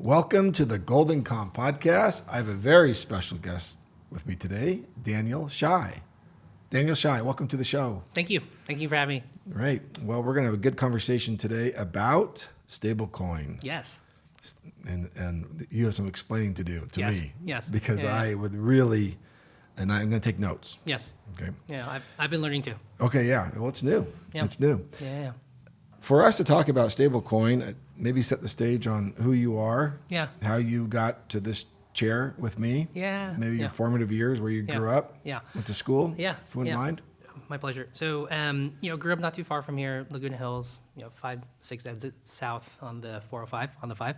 Welcome to the Golden Comp Podcast. I have a very special guest with me today, Daniel Shi. Daniel Shi, welcome to the show. Thank you. Thank you for having me. Right. Well, we're going to have a good conversation today about stablecoin. Yes. And you have some explaining to do to me. Yes. Because I would really, and I'm going to take notes. Yes. Okay. Yeah, I've been learning too. Okay, yeah. Well, it's new. Yeah. It's new. Yeah. For us to talk about stablecoin, maybe set the stage on who you are, Yeah. how you got to this chair with me, Yeah. maybe your formative years, where you grew up, went to school, Yeah. if you wouldn't mind. My pleasure. So, grew up not too far from here, Laguna Hills, 5-6 exits south on the 405, on the 5.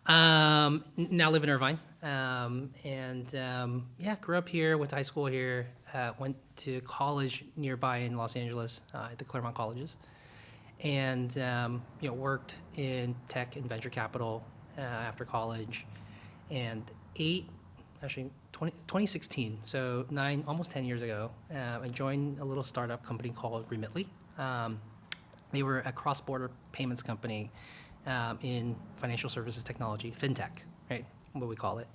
Now live in Irvine. Grew up here, went to high school here, went to college nearby in Los Angeles, at the Claremont Colleges. And, worked in tech and venture capital after college. And 2016, so almost 10 years ago, I joined a little startup company called Remitly. They were a cross-border payments company in financial services technology, Fintech, right, what we call it.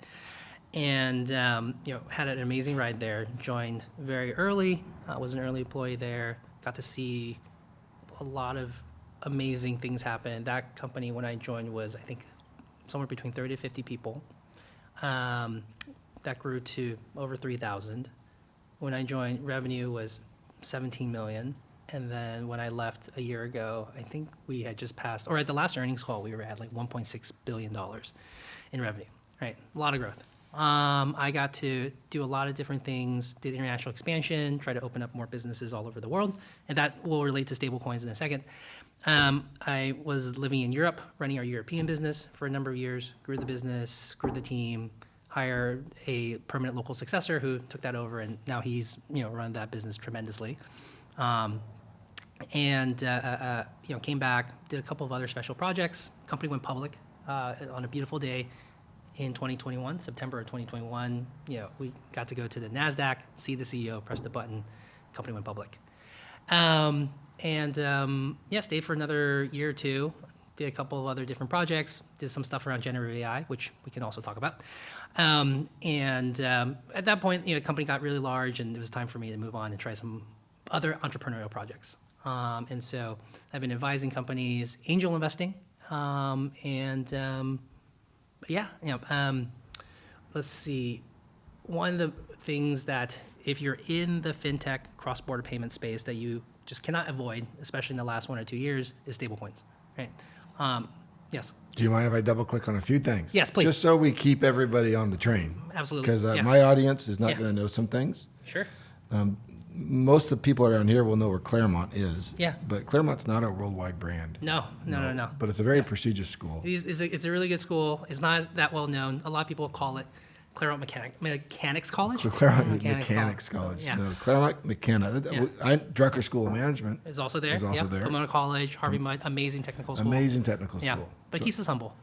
And, had an amazing ride there, joined very early, was an early employee there, got to see a lot of amazing things happen. That company, when I joined, was, I think, somewhere between 30 to 50 people. That grew to over 3,000. When I joined, revenue was 17 million. And then when I left a year ago, I think we had just passed, or at the last earnings call, we were at like $1.6 billion in revenue, right? A lot of growth. I got to do a lot of different things, did international expansion, try to open up more businesses all over the world, and that will relate to stablecoins in a second. I was living in Europe, running our European business for a number of years, grew the business, grew the team, hired a permanent local successor who took that over, and now he's run that business tremendously. Came back, did a couple of other special projects. Company went public on a beautiful day in 2021, September of 2021. We got to go to the NASDAQ, see the CEO, press the button, company went public. Stayed for another year or two, did a couple of other different projects, did some stuff around generative AI, which we can also talk about. At that point, the company got really large, and it was time for me to move on and try some other entrepreneurial projects. So I've been advising companies, angel investing, let's see. One of the things that, if you're in the fintech cross-border payment space, that you just cannot avoid, especially in the last 1 or 2 years, is stablecoins, right? Yes. Do you mind if I double click on a few things? Yes, please. Just so we keep everybody on the train. Absolutely. Because my audience is not going to know some things. Sure. Most of the people around here will know where Claremont is. Yeah. But Claremont's not a worldwide brand. No. But it's a very prestigious school. It's a really good school. It's not that well known. A lot of people call it Claremont Mechanics College. Claremont Mechanics College. Yeah. No, Claremont Mechanics. Yeah. Drucker School of Management is also there. there. Pomona College, Harvey Mudd, amazing technical school. Amazing technical school. Yeah, but keeps us humble.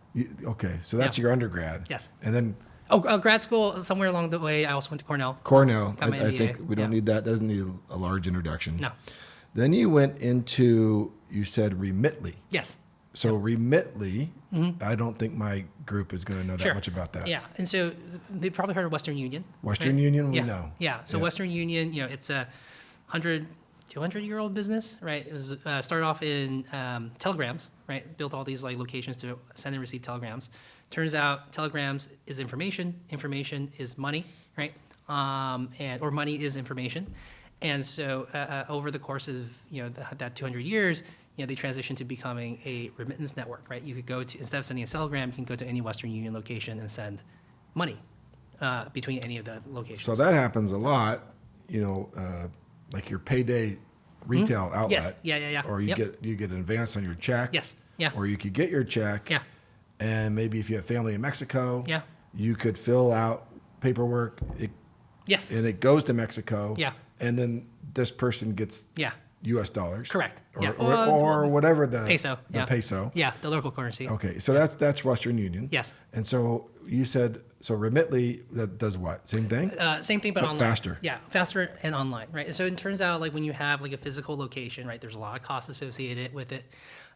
So that's your undergrad. Yes. And then grad school, somewhere along the way, I also went to Cornell. I think we don't need that. Doesn't need a large introduction. No. Then you went into, you said Remitly. Yes. So Remitly, I don't think my group is going to know that much about that. Yeah, and so they probably heard of Western Union. Western Union, we know. Yeah, so Western Union, it's a 200-year-old business, right? It was started off in telegrams, right? Built all these locations to send and receive telegrams. Turns out telegrams is information is money, right? Or money is information. And so over the course of that 200 years, they transitioned to becoming a remittance network, right? You could go to, instead of sending a telegram, you can go to any Western Union location and send money between any of the locations. So that happens a lot, like your payday retail outlet. Yes. Yeah. Or you get an advance on your check. Yes. Yeah. Or you could get your check. Yeah. And maybe if you have family in Mexico, yeah, you could fill out paperwork. Yes. And it goes to Mexico. Yeah. And then this person gets U.S. dollars. Correct. Or whatever the peso. Peso. Yeah, the local currency. Okay, so that's Western Union. Yes. And so you said, so Remitly that does what? Same thing? Same thing, but online. Faster. Yeah, faster and online, right? And so it turns out when you have a physical location, right, there's a lot of costs associated with it.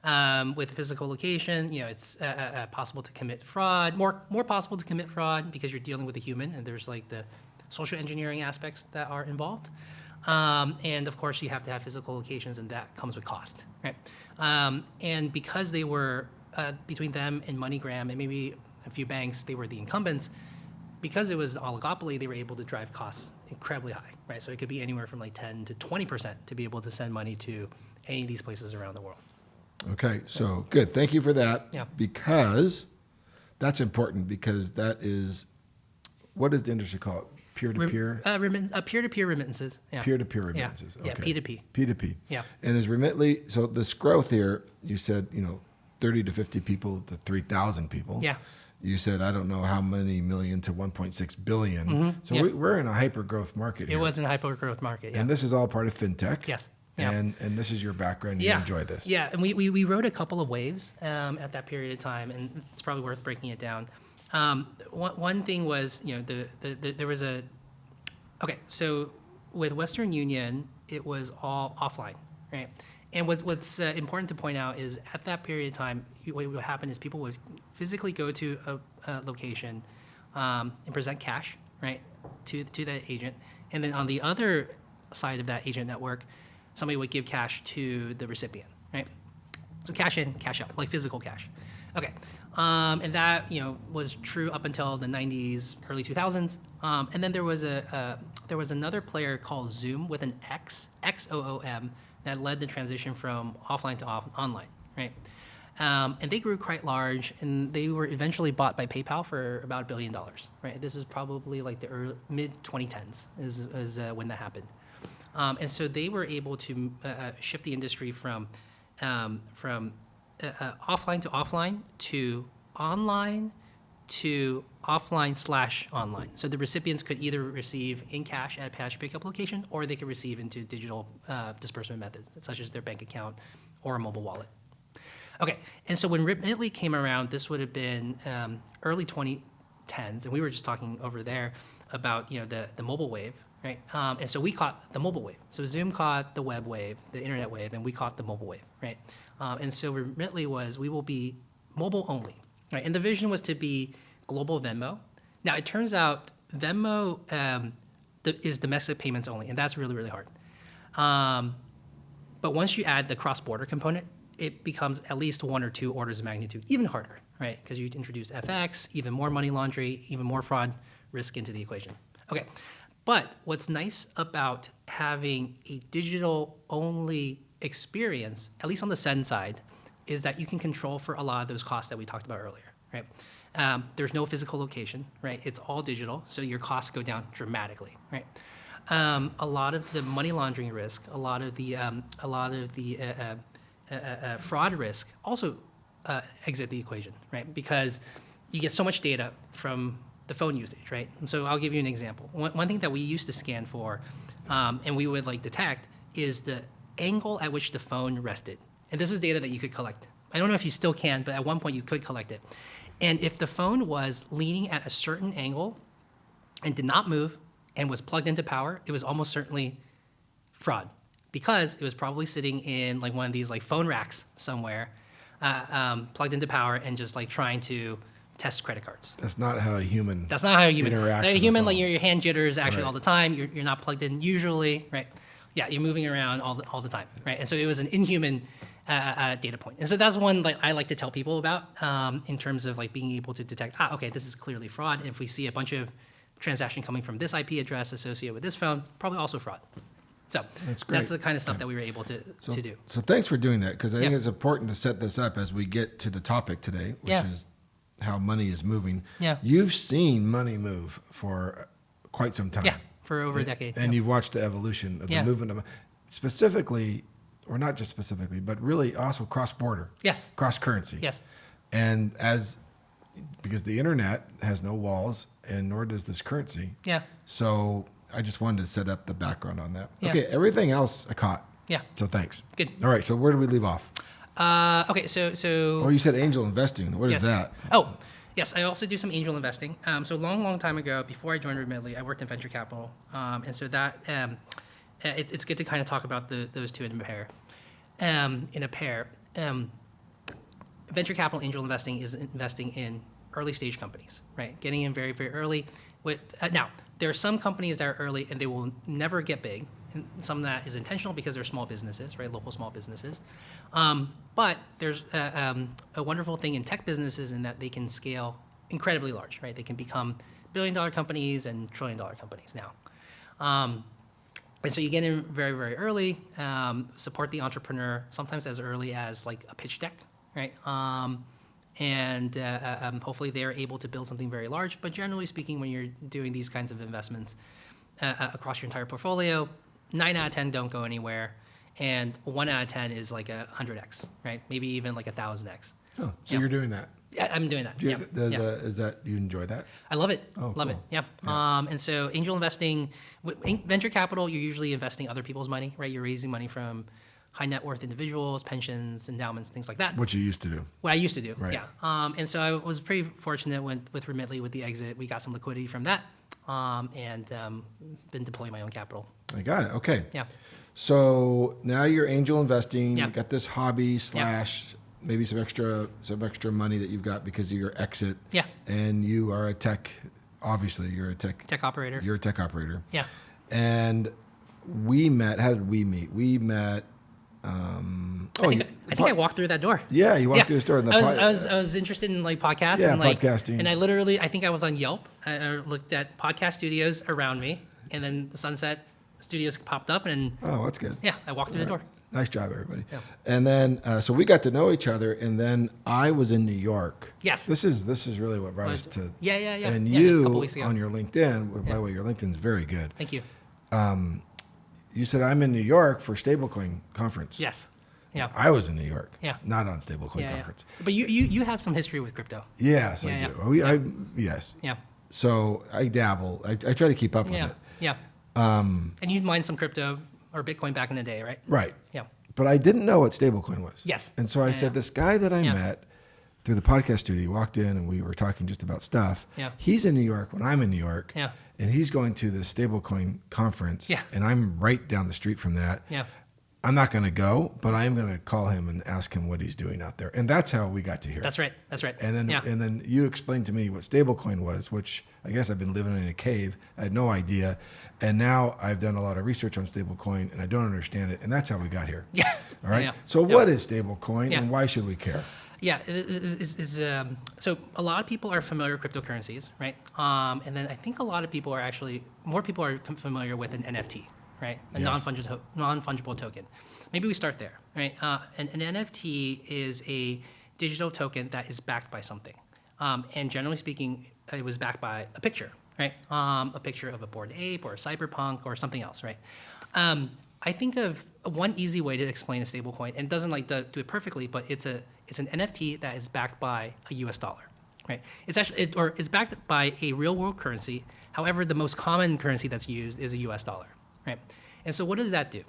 With physical location, it's possible to commit fraud, more possible to commit fraud because you're dealing with a human, and there's like the social engineering aspects that are involved. And of course, you have to have physical locations, and that comes with cost, right? And because they were between them and MoneyGram and maybe a few banks, they were the incumbents. Because it was an oligopoly, they were able to drive costs incredibly high, right? So it could be anywhere from like 10 to 20% to be able to send money to any of these places around the world. Okay, so good. Thank you for that. Yeah. Because that's important, because that is, what does the industry call it? Peer-to-peer? Peer-to-peer remittances. Yeah. Peer-to-peer remittances. Yeah, Okay. P2P. P2P. Yeah. And is Remitly, so this growth here, you said, 30 to 50 people to 3,000 people. Yeah. You said, I don't know how many million to 1.6 billion. Mm-hmm. So Yeah. we're in a hyper-growth market here. It was in a hyper-growth market, yeah. And this is all part of fintech. Yes. Yeah. And this is your background. You enjoy this. Yeah, and we rode a couple of waves at that period of time, and it's probably worth breaking it down. One thing was, there was a... Okay, so with Western Union, it was all offline, right? And what's important to point out is at that period of time, what would happen is people would physically go to a location and present cash, right, to that agent. And then on the other side of that agent network, somebody would give cash to the recipient, right? So cash in, cash out, like physical cash. Okay, and that was true up until the 90s, early 2000s. And then there was another player called Zoom with an X, XOOM, that led the transition from offline to online, right? And they grew quite large, and they were eventually bought by PayPal for about $1 billion, right? This is probably like the mid-2010s is when that happened. And so they were able to shift the industry from offline to offline to online to offline/online. So the recipients could either receive in cash at a cash pickup location, or they could receive into digital disbursement methods, such as their bank account or a mobile wallet. Okay, and so when Remitly came around, this would have been early 2010s, and we were just talking over there about the mobile wave, right? And so we caught the mobile wave. So Zoom caught the web wave, the internet wave, and we caught the mobile wave, right? And so Remitly we will be mobile only, right? And the vision was to be global Venmo. Now it turns out Venmo is domestic payments only, and that's really, really hard. But once you add the cross-border component, it becomes at least 1 or 2 orders of magnitude even harder, right? Because you introduce FX, even more money laundering, even more fraud risk into the equation. Okay, but what's nice about having a digital-only experience, at least on the send side, is that you can control for a lot of those costs that we talked about earlier, right? There's no physical location, right? It's all digital, so your costs go down dramatically, right? A lot of the money laundering risk, a lot of the fraud risk also exit the equation, right? Because you get so much data from the phone usage, right? And so I'll give you an example. One thing that we used to scan for, and we would detect, is the angle at which the phone rested. And this was data that you could collect. I don't know if you still can, but at one point you could collect it. And if the phone was leaning at a certain angle and did not move and was plugged into power, it was almost certainly fraud, because it was probably sitting in one of these phone racks somewhere, plugged into power and just trying to test credit cards. That's not how a human. That's not how a human interacts. A with human, the phone. your hand jitters actually Right. all the time. You're not plugged in usually, right? Yeah, you're moving around all the time, right? And so it was an inhuman data point. And so that's one I like to tell people about in terms of being able to detect, okay, this is clearly fraud. And if we see a bunch of transaction coming from this IP address associated with this phone, probably also fraud. So That's great. that's the kind of stuff that we were able to do. So thanks for doing that, because I think Yeah. it's important to set this up as we get to the topic today, which Yeah. is how money is moving. Yeah. You've seen money move for quite some time. Yeah, for over a decade. And yeah. you've watched the evolution of the Yeah. movement of specifically, or not just specifically, but really also cross-border, Yes, cross-currency. yes. And because the internet has no walls, and nor does this currency. Yeah, So I just wanted to set up the background on that. Yeah. Okay, everything else I caught. yeah. So thanks. Good. All right, so where do we leave off? Okay, so Oh, you said angel investing. What is Yes. that? Oh, yes, I also do some angel investing. So long time ago, before I joined Remitly, I worked in venture capital, and so that it's good to kind of talk about those two in a pair. venture capital angel investing is investing in early stage companies, right? Getting in very, very early. Now, there are some companies that are early and they will never get big. And some of that is intentional because they're small businesses, right? Local small businesses. But there's a wonderful thing in tech businesses in that they can scale incredibly large, right? They can become billion-dollar companies and trillion-dollar companies now. And so you get in very, very early, support the entrepreneur, sometimes as early as like a pitch deck, right? And hopefully they're able to build something very large. But generally speaking, when you're doing these kinds of investments across your entire portfolio, 9 out of 10 don't go anywhere, and 1 out of 10 is like 100x, right? Maybe even like 1,000x. Oh, so you're doing that? Yeah, I'm doing that. Is that you enjoy that? I love it. Oh, love cool. it. Yeah. And so angel investing, venture capital, you're usually investing other people's money, right? You're raising money from high net worth individuals, pensions, endowments, things like that. What you used to do. What I used to do. Right. Yeah. And so I was pretty fortunate with Remitly with the exit. We got some liquidity from that, and been deploying my own capital. I got it. Okay. Yeah. So now you're angel investing. Yeah. You got this hobby / maybe some extra money that you've got because of your exit. Yeah. And you are a tech. Obviously, you're a tech operator. You're a tech operator. Yeah. And we met. How did we meet? We met. I think I walked through that door. Yeah, you walked through the store. I was interested in like podcasts. Yeah, and like, podcasting. And I think I was on Yelp. I looked at podcast studios around me, and then the Sunset Studios popped up, and Oh, that's good. yeah, I walked through the door. Nice job, everybody. Yeah. And then, so we got to know each other, and then I was in New York. Yes. This is really what brought us to. Yeah. And yeah, just a couple you weeks ago. on your LinkedIn. By the way, your LinkedIn's very good. Thank you. You said I'm in New York for stablecoin conference. Yes. Yeah. I was in New York. Yeah. Not on stablecoin Yeah. conference. But you have some history with crypto. Yes, Yeah, I yeah. do. Yes. Yeah. So I dabble. I try to keep up with Yeah. it. Yeah. And you mined some crypto or Bitcoin back in the day, right? Right. Yeah. But I didn't know what stablecoin was. Yes. And so I said, yeah. this guy that I Yeah. met through the podcast studio walked in and we were talking just about stuff. Yeah. He's in New York when I'm in New York. Yeah. And he's going to this stablecoin conference. Yeah. And I'm right down the street from that. Yeah. I'm not going to go, but I am going to call him and ask him what he's doing out there. And that's how we got to here. That's right. And then you explained to me what stablecoin was, which I guess I've been living in a cave. I had no idea. And now I've done a lot of research on stablecoin and I don't understand it. And that's how we got here. Yeah. All right. Yeah. So what is stablecoin Yeah. and why should we care? Yeah, so a lot of people are familiar with cryptocurrencies, right? And then I think a lot of people are more people are familiar with an NFT, right? A Yes. non-fungible token. Maybe we start there, right? An NFT is a digital token that is backed by something. And generally speaking, it was backed by a picture, right? A picture of a Bored Ape or a cyberpunk or something else, right? I think of one easy way to explain a stablecoin, and it doesn't do it perfectly, but it's an NFT that is backed by a U.S. dollar, right? It's backed by a real world currency. However, the most common currency that's used is a U.S. dollar, right? And so what does that do,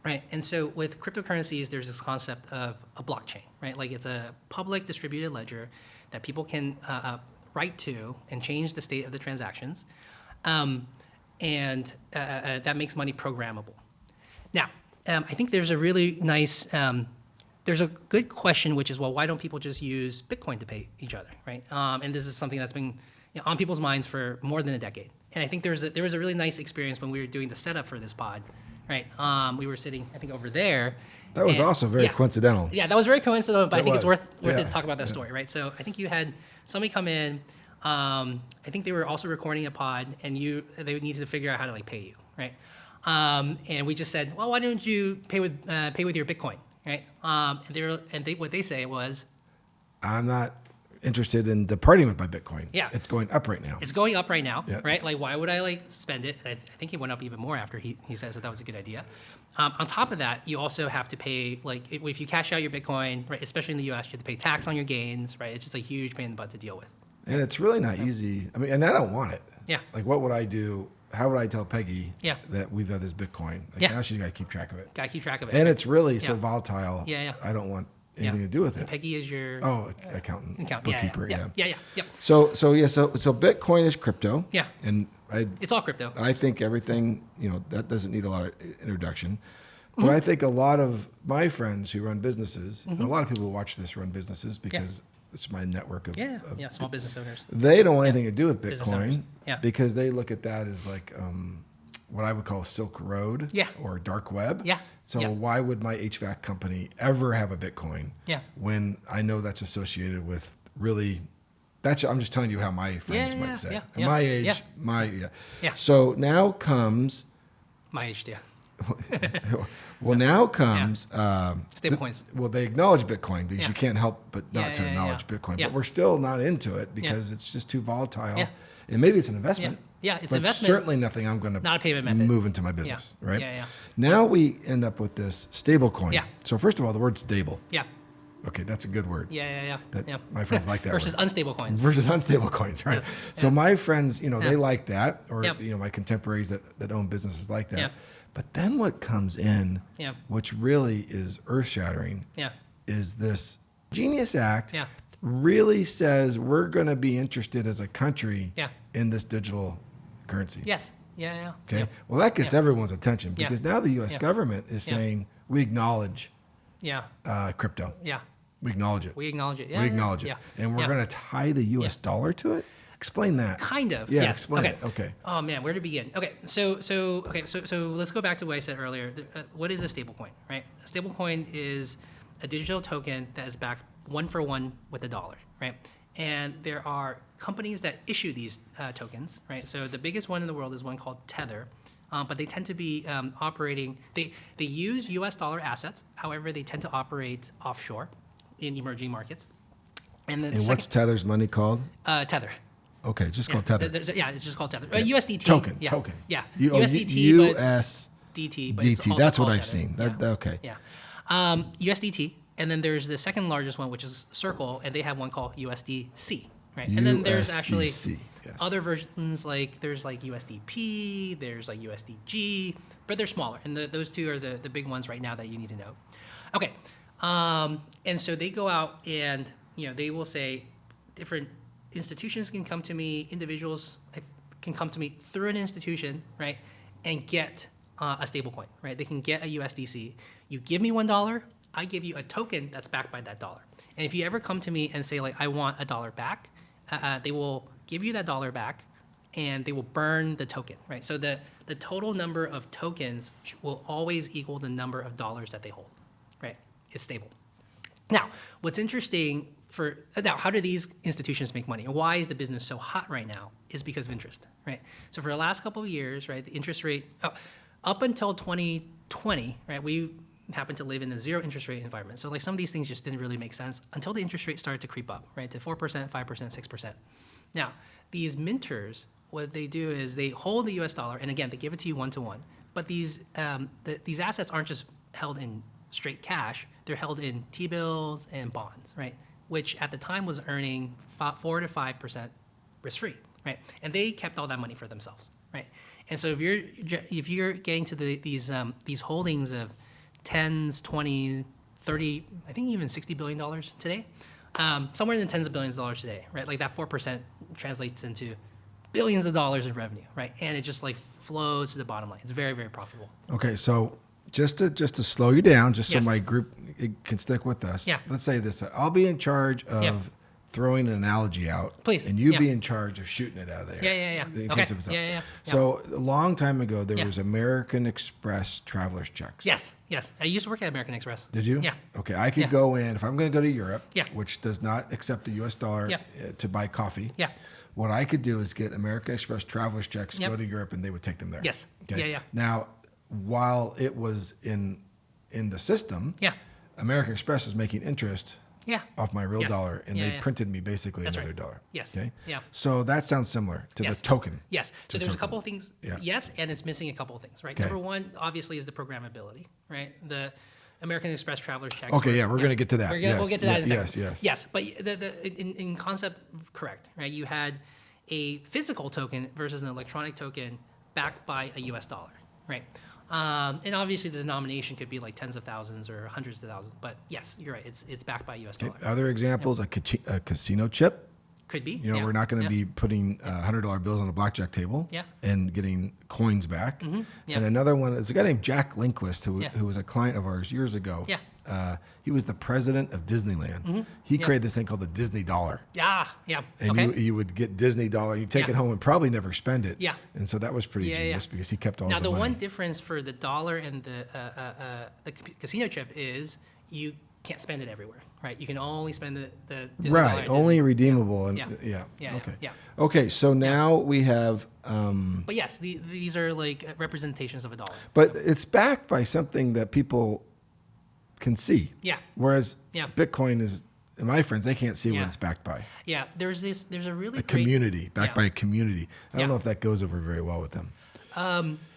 right? And so with cryptocurrencies, there's this concept of a blockchain, right? Like it's a public distributed ledger that people can write to and change the state of the transactions, and that makes money programmable. Now, I think there's a really nice, there's a good question, which is, well, why don't people just use Bitcoin to pay each other, right? And this is something that's been on people's minds for more than a decade. And I think there was a really nice experience when we were doing the setup for this pod, right? We were sitting, I think, over there. That was also very coincidental. Yeah, that was very coincidental, but I think it's worth it to talk about that Yeah. story, right? So I think you had somebody come in. I think they were also recording a pod, and they needed to figure out how to pay you, right? And we just said, well, why don't you pay with your Bitcoin, right? What they say was, I'm not interested in departing with my Bitcoin. Yeah. It's going up right now. it's going up right now, Yeah. right? Like, why would I spend it? I think it went up even more after he said that was a good idea. On top of that, you also have to pay, if you cash out your Bitcoin, right, especially in the U.S., you have to pay tax on your gains, right? It's just a huge pain in the butt to deal with. And it's really not easy. I mean, and I don't want it. Yeah. Like, what would I do? How would I tell Peggy Yeah. that we've had this Bitcoin? Yeah. Now she's got to keep track of it. Gotta keep track of it. And it's really so Yeah. volatile. Yeah, yeah. I don't want anything to do with it. Peggy is your Accountant, account. bookkeeper. Yeah. So Bitcoin is crypto. Yeah. And It's all crypto. I think everything, that doesn't need a lot of introduction. But I think a lot of my friends who run businesses, and a lot of people who watch this run businesses because it's my network of, small business owners. they don't want anything to do with Business owners. Bitcoin because they look at that as like what I would call Silk Road or dark web. Yeah. So why would my HVAC company ever have a Bitcoin when I know that's associated with really, I'm just telling you how my friends might say. At my age, So now comes my age, well, now comes stablecoins. Well, they acknowledge Bitcoin because you can't help but not to acknowledge Bitcoin. But we're still not into it because it's just too volatile. Yeah. And maybe it's an investment. Yeah, it's but an investment. Certainly nothing I'm going to not a payment method. Move into my business, right? Yeah. Now we end up with this stablecoin. Yeah. So first of all, the word stable. Yeah. Okay, that's a good word. Yeah. My friends like that versus word. unstable coins. Versus unstable coins, right? Yes. So my friends, they like that, or Yep. my contemporaries that own businesses like that. Yep. But then what comes in, which really is earth-shattering, is this Genius Act really says we're going to be interested as a country in this digital currency. Yes. Yeah. Okay. Yeah. Well, that gets everyone's attention because now the U.S. government is saying we acknowledge crypto. Yeah. We acknowledge it. We acknowledge it. Yeah, we acknowledge it. Yeah. And we're going to tie the U.S. dollar to it? Explain that. Kind of. Yeah, yes. explain it. Okay. Oh man, where to begin? Okay, so let's go back to what I said earlier. What is a stablecoin, right? A stablecoin is a digital token that is backed 1-for-1 with a dollar, right? And there are companies that issue these tokens, right? So the biggest one in the world is one called Tether, but they tend to be operating. They use U.S. dollar assets. However, they tend to operate offshore in emerging markets. And then what's Tether's money called? Tether. Okay, just called Tether. It's just called Tether. USDT. Token. Yeah. Token. Yeah. USDT, DT. But it's also that's what called I've Tether. seen. Okay. Yeah. USDT, and then there's the second largest one, which is Circle, and they have one called USDC, right? And then there's actually other versions there's like USDP, there's like USDG, but they're smaller, and those two are the big ones right now that you need to know. Okay. And so they go out and they will say different institutions can come to me, individuals can come to me through an institution, right, and get a stable coin, right? They can get a USDC. You give me $1, I give you a token that's backed by that dollar. And if you ever come to me and say, I want $1 back, they will give you that dollar back, and they will burn the token, right? So the total number of tokens will always equal the number of dollars that they hold, right? It's stable. Now, what's interesting how do these institutions make money? And why is the business so hot right now is because of interest, right? So for the last couple of years, right, the interest rate, up until 2020, right, we happened to live in a zero interest rate environment. So some of these things just didn't really make sense until the interest rate started to creep up, right, to 4%, 5%, 6%. Now, these minters, what they do is they hold the US dollar, and again, they give it to you 1-to-1. But these assets aren't just held in straight cash, they're held in T-bills and bonds, right? Which at the time was earning 4 to 5% risk-free, right? And they kept all that money for themselves, right? And so if you're getting to these holdings of 10s, 20, 30, I think even $60 billion today, somewhere in the tens of billions of dollars today, right? Like that 4% translates into billions of dollars in revenue, right? And it just flows to the bottom line. It's very, very profitable. Okay, so just to slow you down, so my group can stick with us. Yeah. Let's say this: I'll be in charge of throwing an analogy out, please, and you be in charge of shooting it out of there. Yeah. In case of So a long time ago, there was American Express traveler's checks. Yes. I used to work at American Express. Did you? Yeah. Okay, I could go in if I'm going to go to Europe, Yeah. which does not accept the U.S. dollar to buy coffee. Yeah. What I could do is get American Express traveler's checks, go to Europe, and they would take them there. Yes. Okay. Yeah. Now, while it was in the system, American Express is making interest off my real dollar, and they printed me basically another dollar. Yes. Okay. Yeah. So that sounds similar to the token. Yes. So there's a couple of things. Yeah. Yes, and it's missing a couple of things, right? Okay. Number one, obviously, is the programmability, right? The American Express traveler's checks. Okay. We're going to get to that. We'll get to that in a second. Yes. Yes, but in concept, correct, right? You had a physical token versus an electronic token backed by a U.S. dollar, right? And obviously the denomination could be like tens of thousands or hundreds of thousands, but yes, you're right. It's backed by U.S. dollar. Other examples: a casino chip. Could be. You know, we're not going to be putting $100 bills on a blackjack table and getting coins back. And another one is a guy named Jack Lindquist, who was a client of ours years ago. He was the president of Disneyland. He created this thing called the Disney dollar. And you would get Disney dollar, you take it home and probably never spend it. And so that was pretty genius because he kept all the money. Now, the one difference for the dollar and the casino chip is you can't spend it everywhere, right? You can only spend the Disney dollar at only Disney. redeemable. Okay, so now we have... but yes, these are like representations of a dollar. But it's backed by something that people can see. Whereas Bitcoin is, and my friends, they can't see what it's backed by. There's a really great community, backed by a community. I don't know if that goes over very well with them.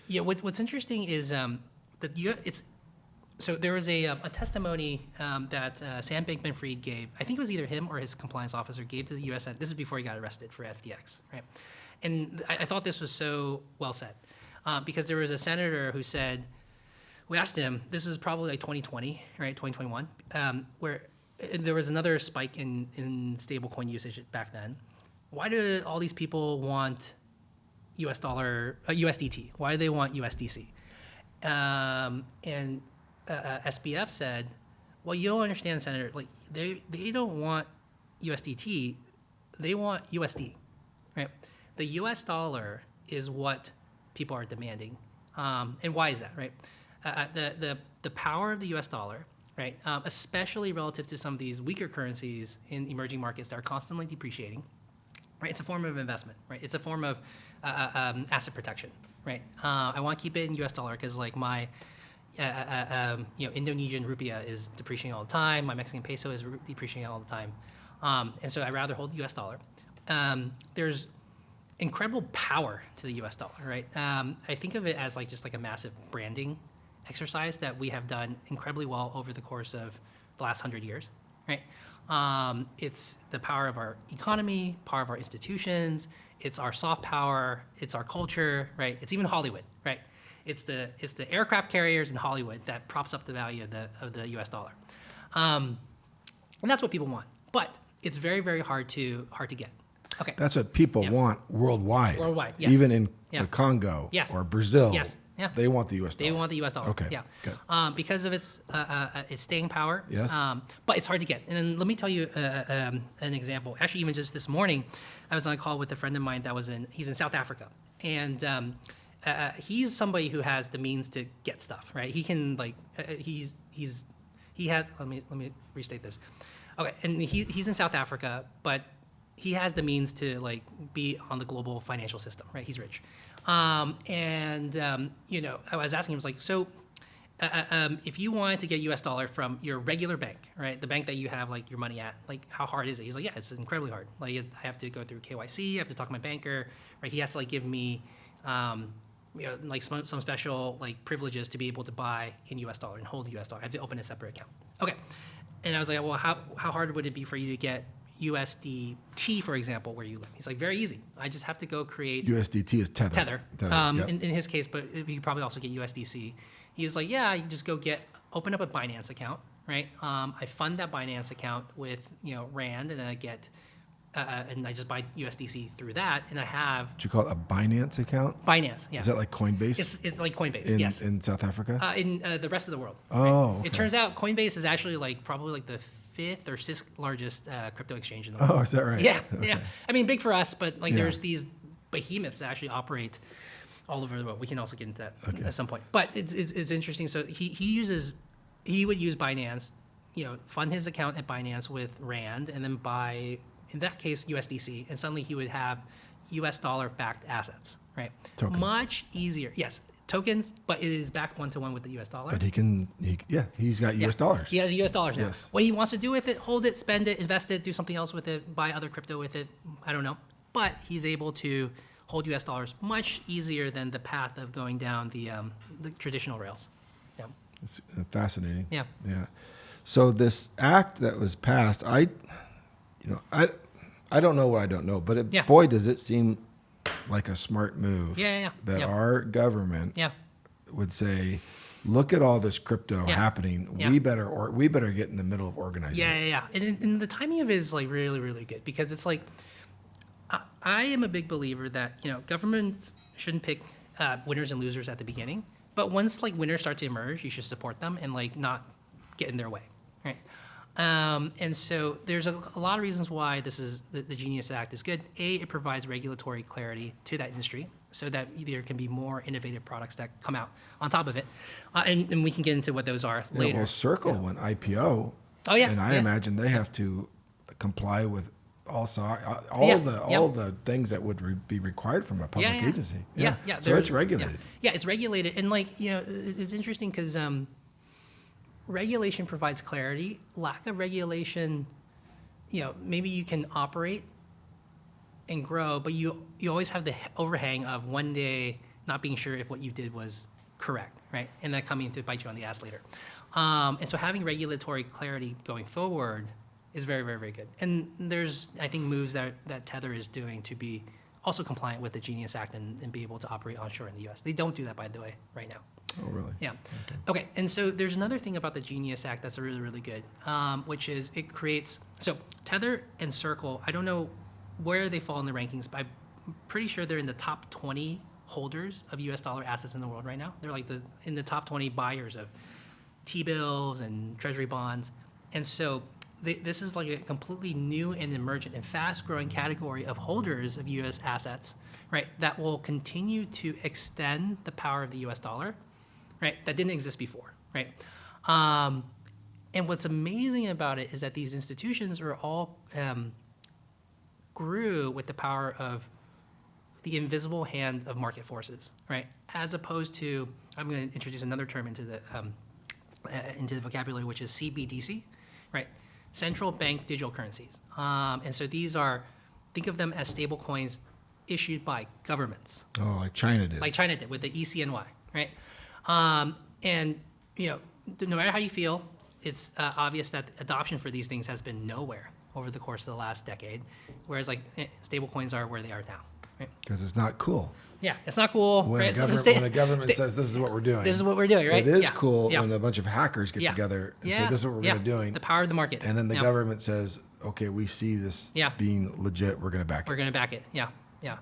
What's interesting is that so there was a testimony that Sam Bankman-Fried gave. I think it was either him or his compliance officer gave to the U.S. This is before he got arrested for FTX, right? And I thought this was so well said because there was a senator who said, we asked him, this is probably like 2020, right, 2021, where there was another spike in stablecoin usage back then. Why do all these people want US dollar, USDT? Why do they want USDC? And SBF said, well, you don't understand, Senator. Like they don't want USDT, they want USD, right? The US dollar is what people are demanding. And why is that, right? The power of the U.S. dollar, right, especially relative to some of these weaker currencies in emerging markets that are constantly depreciating, right? It's a form of investment, right? It's a form of asset protection, right? I want to keep it in U.S. dollar because like my Indonesian rupiah is depreciating all the time. My Mexican peso is depreciating all the time, and so I'd rather hold the U.S. dollar. There's incredible power to the U.S. dollar, right? I think of it as like just like a massive branding exercise that we have done incredibly well over the course of the last 100 years, right? It's the power of our economy, power of our institutions, it's our soft power, it's our culture, right? It's even Hollywood, right? It's the aircraft carriers in Hollywood that props up the value of the US dollar. And that's what people want. But it's very, very hard to get. Okay. That's what people want worldwide. Worldwide, yes. Even in the Congo or Brazil. Yes. Yeah. They want the U.S. dollar. They want the U.S. dollar. Okay. Yeah. Good. Because of its staying power. Yes. But it's hard to get. And then let me tell you an example. Actually, even just this morning, I was on a call with a friend of mine he's in South Africa. And he's somebody who has the means to get stuff, right? He can let me restate this. Okay. And he's in South Africa, but he has the means to like be on the global financial system, right? He's rich. I was asking him, I was like, so if you wanted to get US dollar from your regular bank, right? The bank that you have like your money at, like how hard is it? He's like, yeah, it's incredibly hard. Like I have to go through KYC, I have to talk to my banker, right? He has to like give me, like some special like privileges to be able to buy in US dollar and hold US dollar. I have to open a separate account. Okay. And I was like, well, how hard would it be for you to get USDT, for example, where you live? He's like, very easy. I just have to go create... USDT is Tether. Yep. In his case, but you could probably also get USDC. He was like, yeah, you just go open up a Binance account, right? I fund that Binance account with, Rand, and I get... and I just buy USDC through that, and I have... What you call it, a Binance account? Binance, yeah. Is that like Coinbase? It's like Coinbase, yes. In South Africa? In the rest of the world. Oh, right? okay. It turns out Coinbase is actually probably the 5th or 6th largest crypto exchange in the world. Oh, is that right? Yeah, okay. yeah. I mean, big for us, but there's these behemoths that actually operate all over the world. We can also get into that at some point. But it's interesting. So he would use Binance, fund his account at Binance with Rand, and then buy, in that case, USDC, and suddenly he would have US dollar backed assets, right? Tokens. Much easier. Yes. Tokens, but it is backed 1-to-1 with the US dollar. But he's got US dollars. He has US dollars now. Yes. What he wants to do with it, hold it, spend it, invest it, do something else with it, buy other crypto with it, I don't know. But he's able to hold US dollars much easier than the path of going down the traditional rails. Yeah. It's fascinating. Yeah. Yeah. So this act that was passed, I don't know what I don't know, but boy, does it seem like a smart move. That our government would say, look at all this crypto happening. We better get in the middle of organizing. Yeah. And the timing of it is like really, really good because it's like I am a big believer that, governments shouldn't pick winners and losers at the beginning, but once like winners start to emerge, you should support them and like not get in their way, right? And so there's a lot of reasons why this is the Genius Act is good. A, it provides regulatory clarity to that industry so that there can be more innovative products that come out on top of it. And we can get into what those are later. Well, Circle went IPO. Oh, yeah. And I imagine they have to comply with all the things that would be required from a public agency. Yeah. So it's regulated. Yeah, it's regulated. And like, it's interesting because regulation provides clarity. Lack of regulation, maybe you can operate and grow, but you always have the overhang of one day not being sure if what you did was correct, right? And that coming to bite you on the ass later. And so having regulatory clarity going forward is very, very, very good. And there's, I think, moves that Tether is doing to be also compliant with the Genius Act and be able to operate onshore in the U.S. They don't do that, by the way, right now. Oh, really? Yeah. Okay. And so there's another thing about the Genius Act that's really, really good, which is it creates, so Tether and Circle, I don't know where they fall in the rankings, but I'm pretty sure they're in the top 20 holders of US dollar assets in the world right now. They're like in the top 20 buyers of T-bills and treasury bonds. And so this is like a completely new and emergent and fast-growing category of holders of U.S. assets, right, that will continue to extend the power of the U.S. dollar, right, that didn't exist before, right? And what's amazing about it is that these institutions are all grew with the power of the invisible hand of market forces, right? As opposed to, I'm going to introduce another term into the vocabulary, which is CBDC, right? Central bank digital currencies. And so these are, think of them as stable coins issued by governments. Oh, like China did. Like China did with the ECNY, right? And, no matter how you feel, it's obvious that adoption for these things has been nowhere over the course of the last decade, whereas like stable coins are where they are now, right? Because it's not cool. Yeah, it's not cool. When, right? when a government says this is what we're doing. This is what we're doing, right? It is cool when a bunch of hackers get together and say this is what we're going to be doing. The power of the market. And then the government says, okay, we see this being legit. We're going to back it. We're going to back it. Yeah.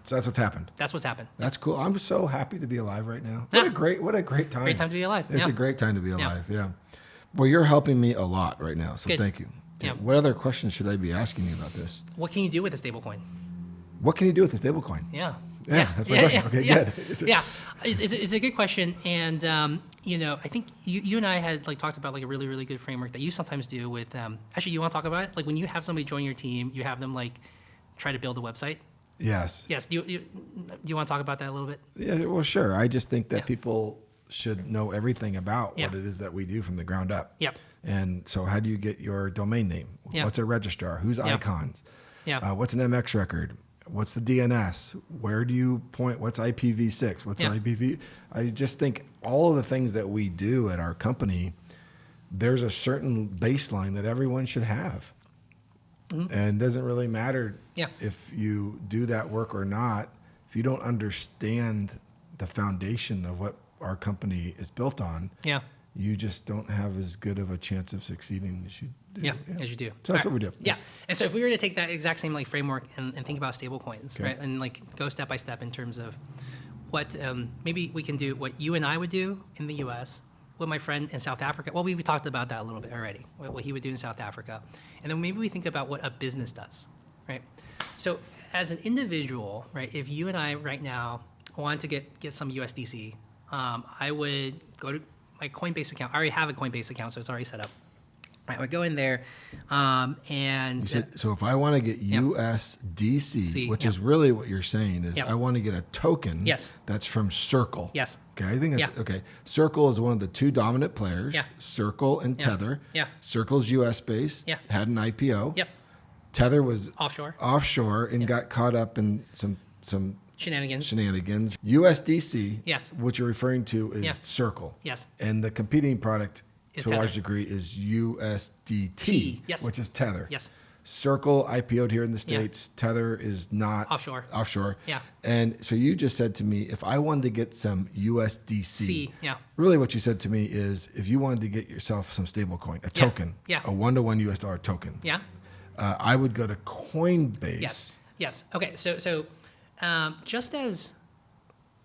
So that's what's happened. That's what's happened. That's cool. I'm so happy to be alive right now. What a great time. Great time to be alive. It's a great time to be alive. Yeah. Well, you're helping me a lot right now. So thank you. Yeah. What other questions should I be asking you about this? What can you do with a stablecoin? What can you do with a stablecoin? Yeah. Yeah, that's my question. Okay, good. Yeah, it's a good question, and I think you and I had like talked about like a really, really good framework that you sometimes do with. Actually, you want to talk about it? Like when you have somebody join your team, you have them like try to build a website. Yes. Yes. Do you want to talk about that a little bit? Yeah. Well, sure. I just think that people should know everything about what it is that we do from the ground up. Yep. And so, how do you get your domain name? Yep. What's a registrar? Who's icons? Yeah. What's an MX record? What's the DNS? Where do you point? What's IPv6? What's IPv? I just think all of the things that we do at our company, there's a certain baseline that everyone should have. Mm-hmm. And it doesn't really matter if you do that work or not. If you don't understand the foundation of what our company is built on, you just don't have as good of a chance of succeeding as you do. As you do. So that's what we do. Yeah. And so if we were to take that exact same like framework and think about stable coins, right? And like go step by step in terms of what maybe we can do what you and I would do in the US, what my friend in South Africa, well, we talked about that a little bit already, what he would do in South Africa. And then maybe we think about what a business does, right? So as an individual, right, if you and I right now wanted to get some USDC, I would go to my Coinbase account. I already have a Coinbase account, so it's already set up. I would go in there, and you said, so if I want to get USDC, which is really what you're saying is I want to get a token that's from Circle. Yes. Okay, I think that's okay. Circle is one of the two dominant players. Circle and Tether. Circle's US based. Had an IPO. Tether was offshore and got caught up in some shenanigans. USDC, what you're referring to is Circle. And the competing product to a large degree is USDT, which is Tether. Circle IPO'd here in the States. Tether is not offshore. And so you just said to me, if I wanted to get some USDC, really what you said to me is if you wanted to get yourself some stable coin, a token, a 1-to-1 US dollar token, I would go to Coinbase. Yes. Okay. So just as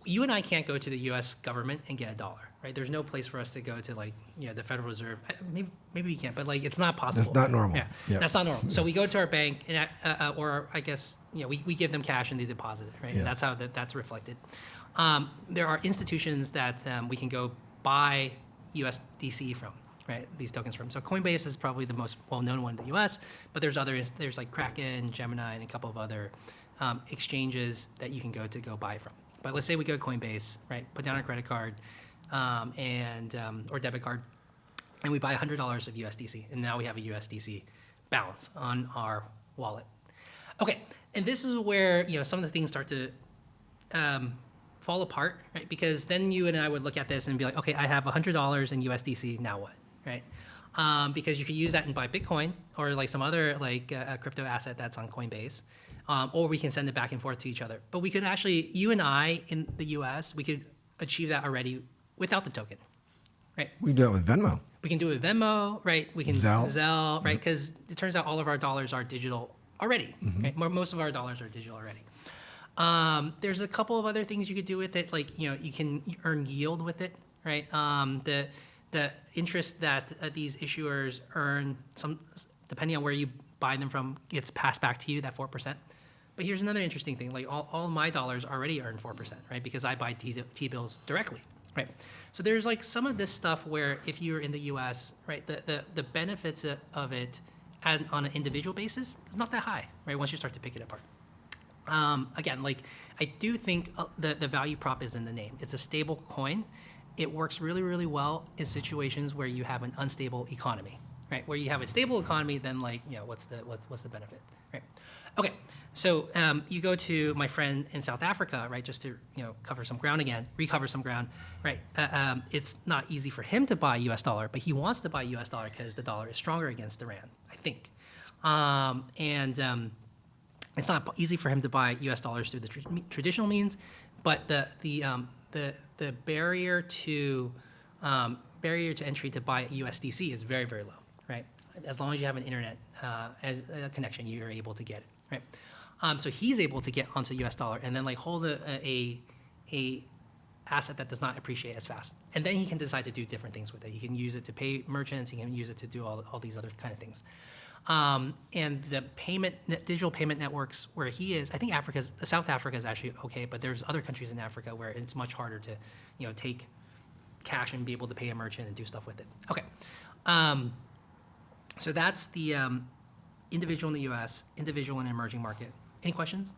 you and I can't go to the U.S. government and get a dollar, right? There's no place for us to go to, like, the Federal Reserve. Maybe we can, but like it's not possible. That's not normal. Yeah, yep. That's not normal. So we go to our bank, and or I guess we give them cash and they deposit it, right? Yes. And that's how that's reflected. There are institutions that we can go buy USDC from, right? These tokens from. So Coinbase is probably the most well-known one in the U.S., but there's others. There's like Kraken, Gemini, and a couple of other exchanges that you can go buy from. But let's say we go to Coinbase, right? Put down our credit card or debit card, and we buy $100 of USDC, and now we have a USDC balance on our wallet. Okay, and this is where some of the things start to fall apart, right? Because then you and I would look at this and be like, okay, I have $100 in USDC, now what, right? Because you could use that and buy Bitcoin or like some other a crypto asset that's on Coinbase, or we can send it back and forth to each other. But we could actually, you and I in the US, we could achieve that already without the token, right? We can do it with Venmo. We can do it with Venmo, right? We can Zelle, right? Because it turns out all of our dollars are digital already, right? Most of our dollars are digital already. There's a couple of other things you could do with it, like you can earn yield with it, right? The interest that these issuers earn, depending on where you buy them from, gets passed back to you, that 4%. But here's another interesting thing: like all my dollars already earn 4%, right? Because I buy T-bills directly, right? So there's like some of this stuff where if you're in the U.S., right, the benefits of it on an individual basis is not that high, right? Once you start to pick it apart. Again, like I do think the value prop is in the name. It's a stable coin. It works really, really well in situations where you have an unstable economy, right? Where you have a stable economy, then what's the benefit, right? Okay, so you go to my friend in South Africa, right? Just to recover some ground, right? It's not easy for him to buy U.S. dollar, but he wants to buy U.S. dollar because the dollar is stronger against the rand, I think, it's not easy for him to buy U.S. dollars through the traditional means, but the barrier to entry to buy USDC is very, very low, right? As long as you have an internet as a connection, you're able to get it, right? So he's able to get onto U.S. dollar and then hold a asset that does not appreciate as fast, and then he can decide to do different things with it. He can use it to pay merchants. He can use it to do all these other kind of things. And the digital payment networks where he is, I think South Africa is actually okay, but there's other countries in Africa where it's much harder to, take cash and be able to pay a merchant and do stuff with it. Okay, so that's the individual in the U.S., individual in an emerging market. Any questions?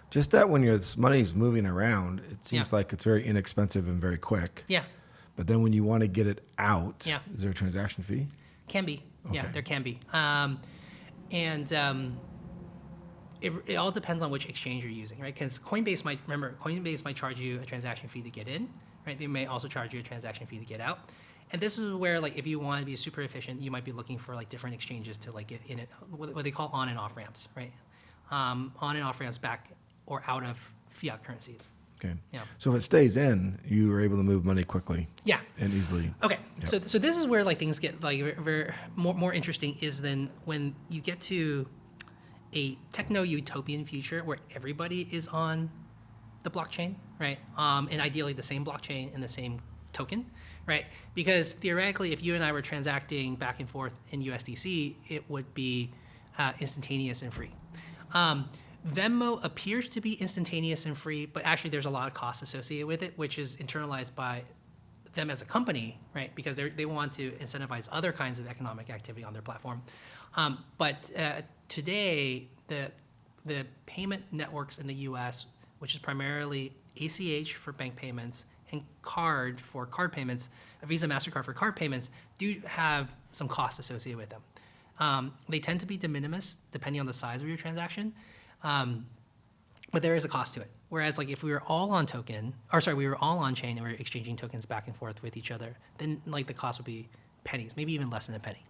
Just that when your money's moving around, it seems like it's very inexpensive and very quick. Yeah. But then when you want to get it out, is there a transaction fee? Can be. Okay. Yeah, there can be. It all depends on which exchange you're using, right? Because Coinbase might charge you a transaction fee to get in, right? They may also charge you a transaction fee to get out. And this is where, if you want to be super efficient, you might be looking for different exchanges to get in it, what they call on and off ramps, right? On and off ramps back or out of fiat currencies. Okay. Yeah. So if it stays in, you are able to move money quickly. Yeah. And easily. Okay. Yep. So this is where things get very more interesting is then when you get to a techno-utopian future where everybody is on the blockchain, right? And ideally the same blockchain and the same token, right? Because theoretically, if you and I were transacting back and forth in USDC, it would be instantaneous and free. Venmo appears to be instantaneous and free, but actually there's a lot of costs associated with it, which is internalized by them as a company, right? Because they want to incentivize other kinds of economic activity on their platform. But today, the payment networks in the U.S., which is primarily ACH for bank payments and card for card payments, a Visa, MasterCard for card payments, do have some costs associated with them. They tend to be de minimis depending on the size of your transaction. But there is a cost to it. Whereas if we were all on chain and we were exchanging tokens back and forth with each other, then the cost would be pennies, maybe even less than a penny.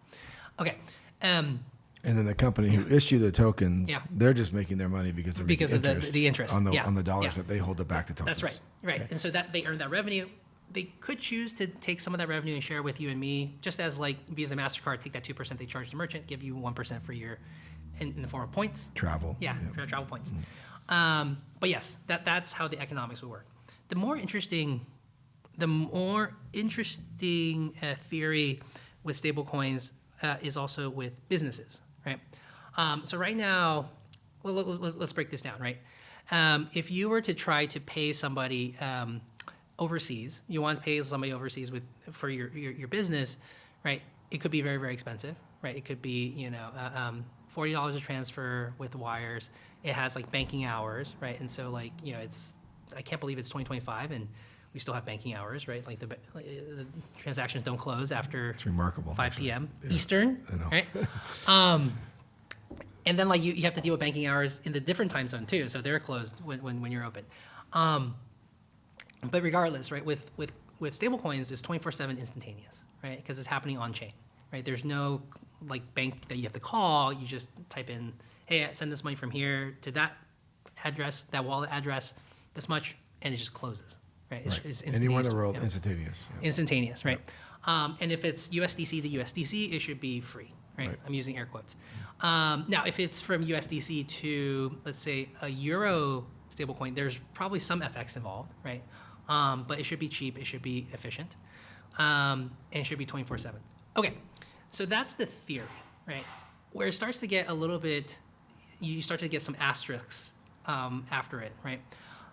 Okay. And then the company who issued the tokens, they're just making their money because of the interest on the dollars that they hold back the tokens. That's right. Okay. And so that they earn that revenue. They could choose to take some of that revenue and share with you and me, just as Visa, MasterCard take that 2% they charge the merchant, give you 1% for your in the form of points. Travel. Yeah, travel points. But yes, that's how the economics would work. The more interesting theory with stablecoins is also with businesses, right? So right now, let's break this down, right? If you were to try to pay somebody overseas, you want to pay somebody overseas for your business, right? It could be very, very expensive, right? It could be, $40 a transfer with wires. It has like banking hours, right? And so like, I can't believe it's 2025 and we still have banking hours, right? Like the transactions don't close after It's remarkable, 5 actually. p.m. Yeah. Eastern, I know. right? And then like you have to deal with banking hours in the different time zone too, so they're closed when you're open. But regardless, right? With stablecoins, it's 24/7 instantaneous, right? Because it's happening on chain, right? There's no like bank that you have to call. You just type in, hey, I send this money from here to that address, that wallet address, this much, and it just closes, right? It's instantaneous. Anywhere in the world, instantaneous. Yeah. Instantaneous, right? And if it's USDC to USDC, it should be free, right? I'm using air quotes. Now, if it's from USDC to, let's say, a Euro stablecoin, there's probably some FX involved, right? But it should be cheap, it should be efficient, and it should be 24/7. Okay, so that's the theory, right? Where it starts to get a little bit, you start to get some asterisks after it, right?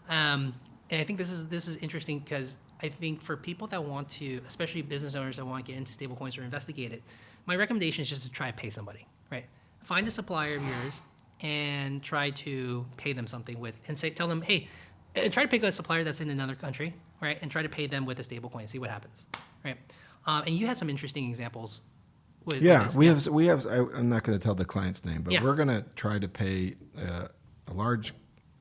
And I think this is interesting because I think for people that want to, especially business owners that want to get into stablecoins or investigate it, my recommendation is just to try to pay somebody, right? Find a supplier of yours and try to pay them something with, and tell them, hey, try to pick a supplier that's in another country, right? And try to pay them with a stablecoin, see what happens, right? And you had some interesting examples. With this. We have. I'm not going to tell the client's name, but we're going to try to pay a large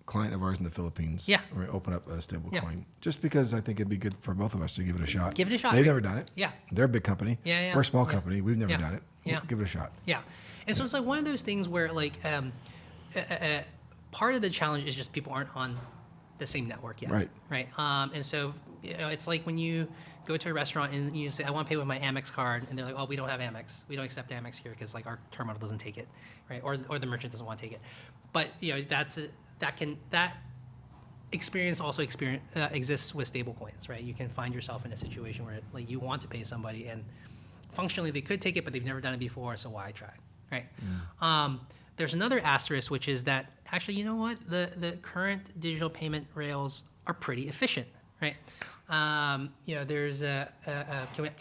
client of ours in the Philippines. Yeah. We're gonna open up a stablecoin just because I think it'd be good for both of us to give it a shot. Give it a shot. They've never done it. Yeah. They're a big company. Yeah. We're a small company. We've never done it. Yeah. We'll give it a shot. Yeah. And so it's like one of those things where like part of the challenge is just people aren't on the same network yet. Right. Right. And so it's like when you go to a restaurant and you say, I want to pay with my Amex card, and they're like, oh, we don't have Amex. We don't accept Amex here because like our terminal doesn't take it, right? Or the merchant doesn't want to take it. But that experience also exists with stablecoins, right? You can find yourself in a situation where like you want to pay somebody and functionally they could take it, but they've never done it before, so why try, right? There's another asterisk, which is that actually, you know what? The current digital payment rails are pretty efficient, right? There's can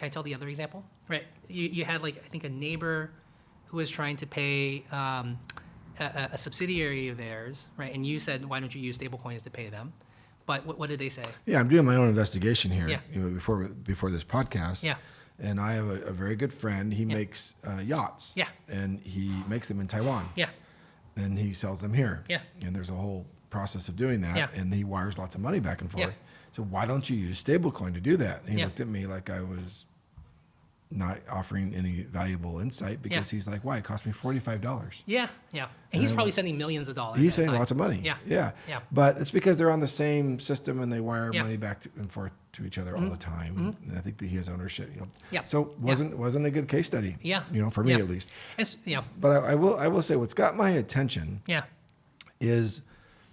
I tell the other example? Right, you had like I think a neighbor who was trying to pay a subsidiary of theirs, right? And you said, why don't you use stablecoins to pay them? But what did they say? Yeah, I'm doing my own investigation here. Yeah. Before this podcast. Yeah. And I have a very good friend. He makes yachts. Yeah. And he makes them in Taiwan. Yeah. And he sells them here. Yeah. And there's a whole process of doing that. Yeah. And he wires lots of money back and forth. Yeah. So why don't you use stablecoin to do that? And he Yeah. looked at me like I was not offering any valuable insight because he's like, why? It cost me $45. Yeah. And he's probably sending millions of dollars. He's at a saving time. lots of money. Yeah. But it's because they're on the same system and they wire Yeah. money back and forth to each other all the time. And I think that he has ownership. Yeah. So wasn't a good case study. Yeah. For me at least. Yeah. But I will say what's got my attention. Yeah. Is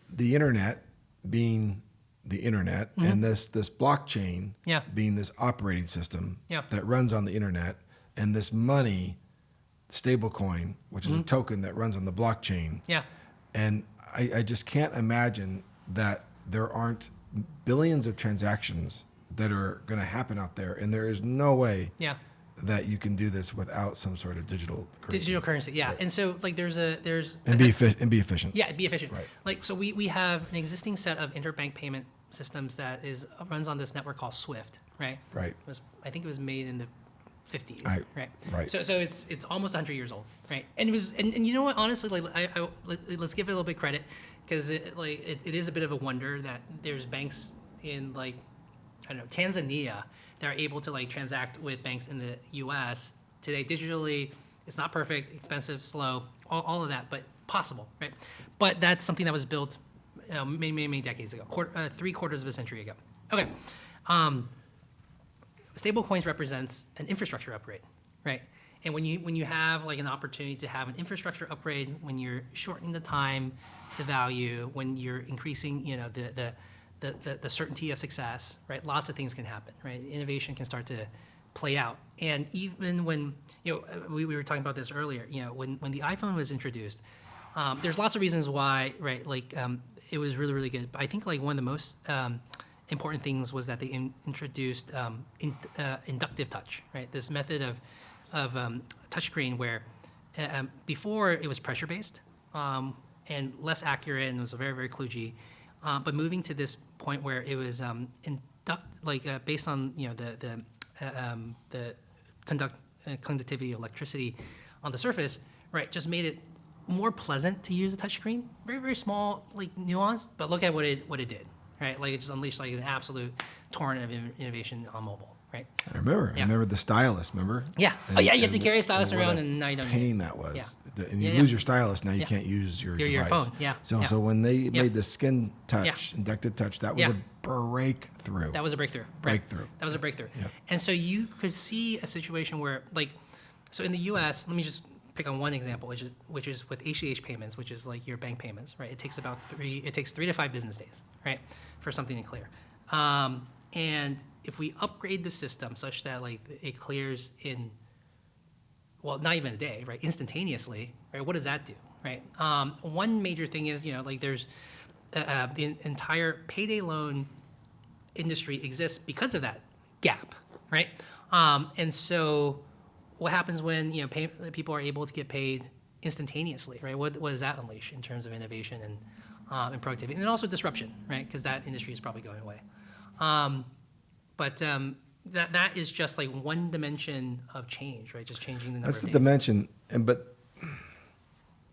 the internet being the internet and this blockchain being this operating system that runs on the internet, and this money stablecoin, which is a token that runs on the blockchain. Yeah. And I just can't imagine that there aren't billions of transactions that are going to happen out there, and there is no way that you can do this without some sort of digital currency. Yeah. Right. And so like there's and be efficient. Yeah, be efficient. Right. Like so we have an existing set of interbank payment systems that runs on this network called SWIFT, right? Right. I think it was made in the 50s, right? Right. So it's almost 100 years old, right? And it was and you know what? Honestly, like let's give it a little bit of credit because it is a bit of a wonder that there's banks in like I don't know Tanzania that are able to like transact with banks in the U.S. today digitally. It's not perfect, expensive, slow, all of that, but possible, right? But that's something that was built many decades ago, 3/4 of a century ago. Okay. Stablecoins represents an infrastructure upgrade, right? And when you have like an opportunity to have an infrastructure upgrade, when you're shortening the time to value, when you're increasing, you know, the certainty of success, right? Lots of things can happen, right? Innovation can start to play out. And even when, you know, we were talking about this earlier, you know, when the iPhone was introduced, there's lots of reasons why, right? Like it was really, really good. But I think like one of the most important things was that they introduced inductive touch, right? This method of touchscreen where before it was pressure based and less accurate and was very, very kludgy, but moving to this point where it was based on, you know, the conductivity of electricity on the surface, right? Just made it more pleasant to use a touchscreen. Very, very small, like nuance, but look at what it did, right? Like it just unleashed like an absolute torrent of innovation on mobile, right? I remember the stylus, remember? Yeah. And, you have to carry a stylus around and now you don't pain need it. that was. Yeah. And you lose your stylus, now you can't use your device. Your phone, yeah. So when they made the skin touch, inductive touch, that was a breakthrough. That was a breakthrough. Breakthrough. That was a breakthrough. Yeah. And so you could see a situation where, like, so in the U.S., let me just pick on one example, which is with ACH payments, which is like your bank payments, right? It takes 3 to 5 business days, right, for something to clear. And if we upgrade the system such that like it clears in, well, not even a day, right, instantaneously, right? What does that do, right? One major thing is, you know, like there's the entire payday loan industry exists because of that gap, right? And so what happens when, you know, people are able to get paid instantaneously, right? What does that unleash in terms of innovation and productivity, and also disruption, right? Because that industry is probably going away. But that is just like one dimension of change, right? Just changing the number That's of the days. dimension,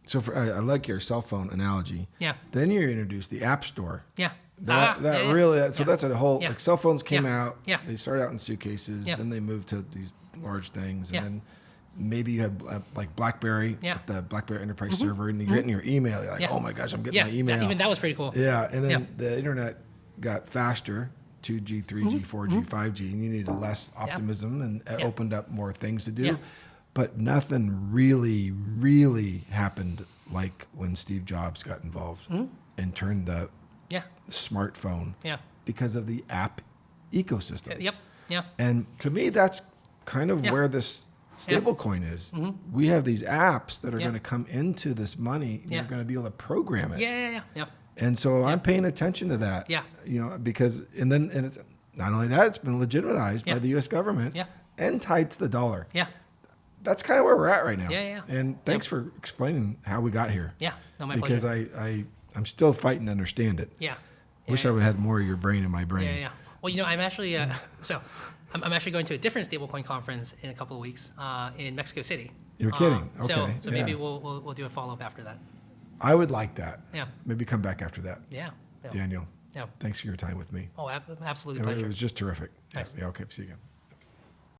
so I like your cell phone analogy. Yeah. Then you introduce the App Store. Yeah. That's a whole, like cell phones came out, Yeah. they started out in suitcases, then they moved to these large things, and then maybe you had like BlackBerry, with the BlackBerry Enterprise server, and you're getting your email, you're like, oh my gosh, I'm getting my email. Yeah, even that was pretty cool. Yeah, and then the internet got faster, 2G, 3G, 4G, 5G, and you needed less optimism, and it opened up more things to do. Yeah. But nothing really, really happened like when Steve Jobs got involved and turned the smartphone because of the app ecosystem. Yep. And to me, that's kind of where this stablecoin is. We have these apps that are going to come into this money, and you're going to be able to program it. Yeah. And so I'm paying attention to that. Yeah. You know, because and it's not only that, it's been legitimized by the U.S. government and tied to the dollar. Yeah. That's kind of where we're at right now. Yeah. And thanks for explaining how we got here. Yeah. No, my because pleasure. I'm still fighting to understand it. Yeah. Wish I would have had more of your brain in my brain. Yeah. Well, you know, I'm actually I'm actually going to a different stablecoin conference in a couple of weeks in Mexico City. You're kidding. Okay. So maybe we'll do a follow up after that. I would like that. Yeah. Maybe come back after that. Yeah. Daniel. Yeah. Thanks for your time with me. Oh, absolutely pleasure. It was just terrific. Nice. Yeah. Okay. See you again.